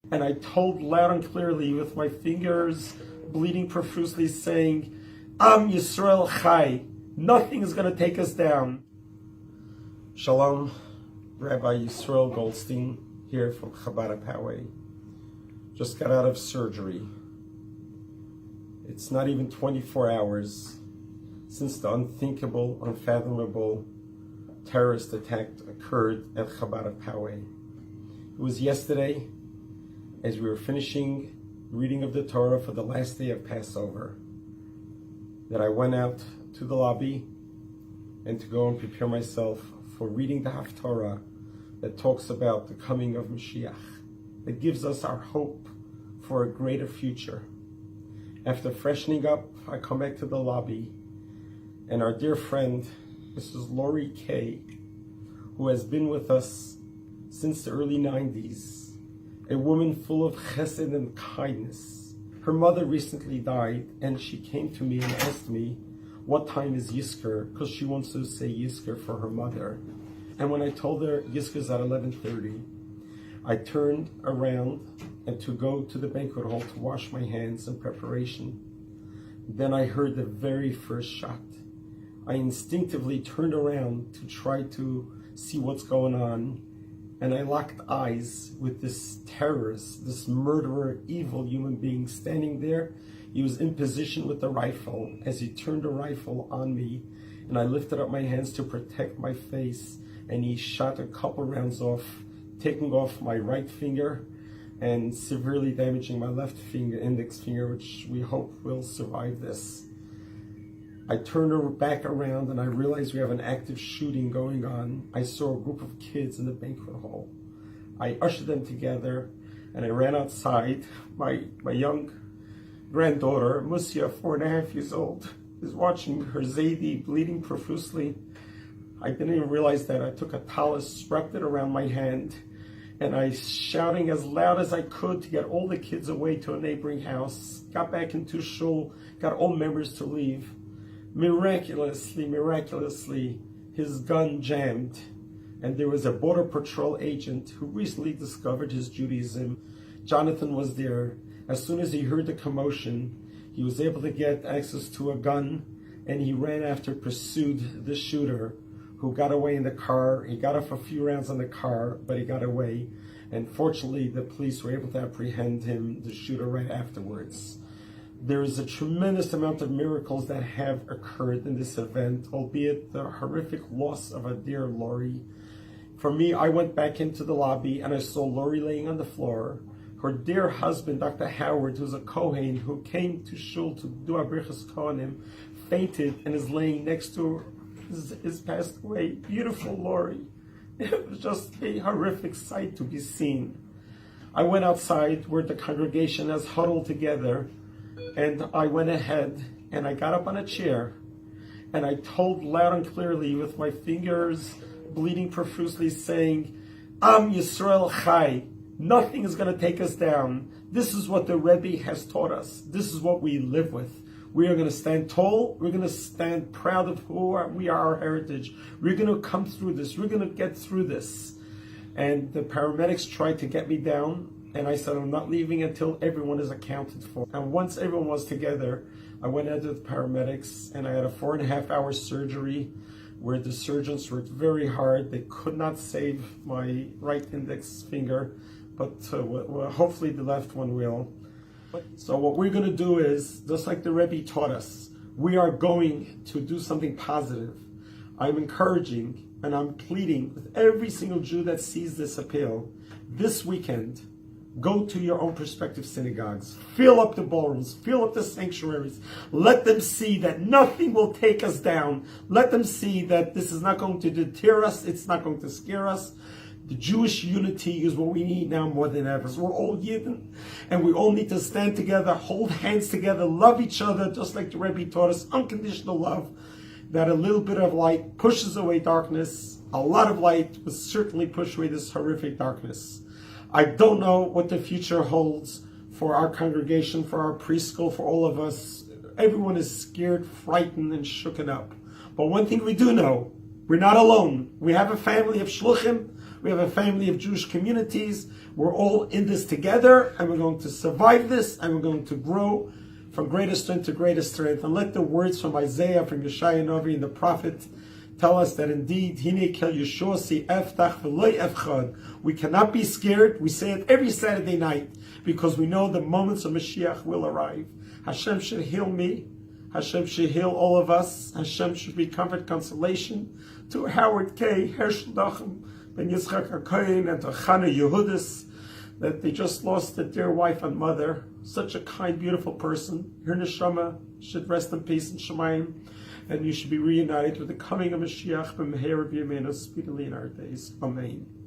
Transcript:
And I told loud and clearly with my fingers bleeding profusely, saying, Am Yisrael Chai, nothing is going to take us down. Shalom, Rabbi Goldstein here from Chabad Poway. Just got out of surgery. It's not even 24 hours since the unthinkable, unfathomable terrorist attack occurred at Chabad Poway. It was yesterday, as we were finishing reading of the Torah for the last day of Passover, that I went out to the lobby and to go and prepare myself for reading the Haftarah that talks about the coming of Mashiach, that gives us our hope for a greater future. After freshening up, I come back to the lobby, and our dear friend, Mrs. Lori Kay, who has been with us since the early 90s, a woman full of chesed and kindness. Her mother recently died, and she came to me and asked me, what time is Yizkor? Because she wants to say Yizkor for her mother. And when I told her Yizkor's at 11:30, I turned around and to go to the banquet hall to wash my hands in preparation. Then I heard the very first shot. I instinctively turned around to try to see what's going on, and I locked eyes with this terrorist, this murderer, evil human being standing there. He was in position with the rifle as he turned the rifle on me, and I lifted up my hands to protect my face, and he shot a couple rounds off, taking off my right finger and severely damaging my left finger, index finger, which we hope will survive this. I turned her back around and I realized we have an active shooting going on. I saw a group of kids in the banquet hall. I ushered them together and I ran outside. My young granddaughter, Musia, 4.5 years old, is watching her Zaidi bleeding profusely. I didn't even realize that. I took a talus, wrapped it around my hand, and I shouting as loud as I could to get all the kids away to a neighboring house, got back into shul, got all members to leave. Miraculously, his gun jammed, and there was a border patrol agent who recently discovered his Judaism. Jonathan was there. As soon as he heard the commotion, he was able to get access to a gun, and he ran after, pursued the shooter, who got away in the car. He got off a few rounds on the car, but he got away. And fortunately, the police were able to apprehend him, the shooter, right afterwards. There is a tremendous amount of miracles that have occurred in this event, albeit the horrific loss of a dear Lori. For me, I went back into the lobby and I saw Lori laying on the floor. Her dear husband, Dr. Howard, who's a Kohen, who came to shul to do Abrichas Kohanim, fainted and is laying next to her. Is passed away. Beautiful Lori. It was just a horrific sight to be seen. I went outside where the congregation has huddled together, and I went ahead and I got up on a chair and I told loud and clearly with my fingers bleeding profusely, saying, Am Yisrael Chai, nothing is going to take us down. This is what the Rebbe has taught us. This is what we live with. We are going to stand tall. We're going to stand proud of who we are, our heritage. We're going to come through this. We're going to get through this. And the paramedics tried to get me down. And I said, I'm not leaving until everyone is accounted for. And once everyone was together, I went out to the paramedics and I had a 4.5-hour surgery where the surgeons worked very hard. They could not save my right index finger, but hopefully the left one will. So what we're going to do is, just like the Rebbe taught us, we are going to do something positive. I'm encouraging and I'm pleading with every single Jew that sees this appeal. This weekend, go to your own prospective synagogues. Fill up the ballrooms. Fill up the sanctuaries. Let them see that nothing will take us down. Let them see that this is not going to deter us. It's not going to scare us. The Jewish unity is what we need now more than ever. So we're all Yidden, and we all need to stand together, hold hands together, love each other, just like the Rebbe taught us, unconditional love. That a little bit of light pushes away darkness. A lot of light will certainly push away this horrific darkness. I don't know what the future holds for our congregation, for our preschool, for all of us. Everyone is scared, frightened, and shooken up. But one thing we do know, we're not alone. We have a family of shluchim We have a family of Jewish communities. We're all in this together, and we're going to survive this, and we're going to grow from greater strength to greater strength. And let the words from Isaiah, from Yeshaya Novi, and the prophet tell us that indeed, Hine kel Yeshua si eftach v'loy efchad. We cannot be scared. We say it every Saturday night because we know the moments of Mashiach will arrive. Hashem should heal me. Hashem should heal all of us. Hashem should be comfort, consolation to Howard K., Hershel Dachem, Ben Yitzchak HaKohen, and to Chana Yehudis, that they just lost their dear wife and mother. Such a kind, beautiful person. Her neshama should rest in peace in Shemayim, and you should be reunited with the coming of Mashiach, B'meher B'yameinu, speedily in our days. Amen.